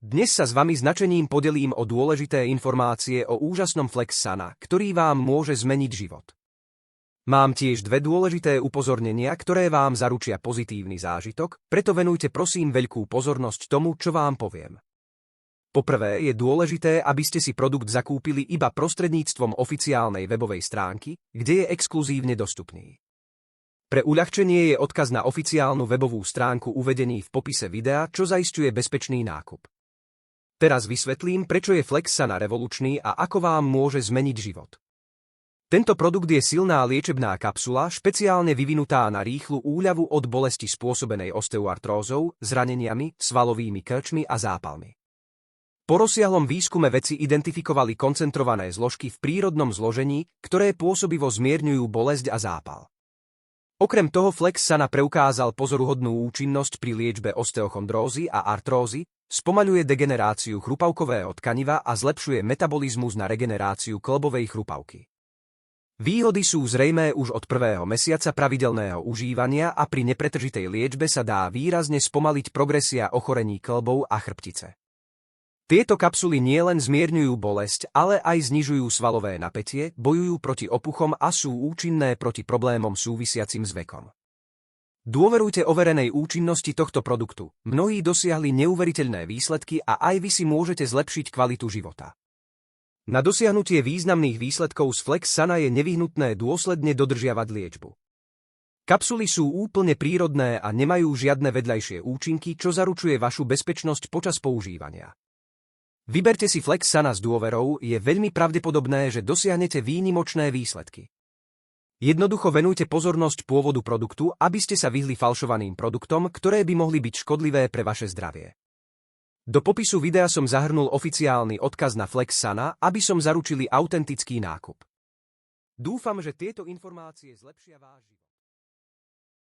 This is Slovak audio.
Dnes sa s vami značením podelím o dôležité informácie o úžasnom Flexsana, ktorý vám môže zmeniť život. Mám tiež dve dôležité upozornenia, ktoré vám zaručia pozitívny zážitok, preto venujte prosím veľkú pozornosť tomu, čo vám poviem. Poprvé je dôležité, aby ste si produkt zakúpili iba prostredníctvom oficiálnej webovej stránky, kde je exkluzívne dostupný. Pre uľahčenie je odkaz na oficiálnu webovú stránku uvedený v popise videa, čo zaisťuje bezpečný nákup. Teraz vysvetlím, prečo je Flexsana revolučný a ako vám môže zmeniť život. Tento produkt je silná liečebná kapsula, špeciálne vyvinutá na rýchlu úľavu od bolesti spôsobenej osteoartrózou, zraneniami, svalovými krčmi a zápalmi. Po rozsiahlom výskume vedci identifikovali koncentrované zložky v prírodnom zložení, ktoré pôsobivo zmierňujú bolesť a zápal. Okrem toho Flexsana preukázal pozoruhodnú účinnosť pri liečbe osteochondrózy a artrózy, spomaľuje degeneráciu chrupavkového tkaniva a zlepšuje metabolizmus na regeneráciu kĺbovej chrupavky. Výhody sú zrejmé už od prvého mesiaca pravidelného užívania a pri nepretržitej liečbe sa dá výrazne spomaliť progresia ochorení kĺbov a chrbtice. Tieto kapsuly nielen zmierňujú bolesť, ale aj znižujú svalové napätie, bojujú proti opuchom a sú účinné proti problémom súvisiacim s vekom. Dôverujte overenej účinnosti tohto produktu. Mnohí dosiahli neuveriteľné výsledky a aj vy si môžete zlepšiť kvalitu života. Na dosiahnutie významných výsledkov z Flexsana je nevyhnutné dôsledne dodržiavať liečbu. Kapsuly sú úplne prírodné a nemajú žiadne vedľajšie účinky, čo zaručuje vašu bezpečnosť počas používania. Vyberte si Flexsana s dôverou, je veľmi pravdepodobné, že dosiahnete výnimočné výsledky. Jednoducho venujte pozornosť pôvodu produktu, aby ste sa vyhli falšovaným produktom, ktoré by mohli byť škodlivé pre vaše zdravie. Do popisu videa som zahrnul oficiálny odkaz na Flexsana, aby som zaručili autentický nákup. Dúfam, že tieto informácie zlepšia váš život.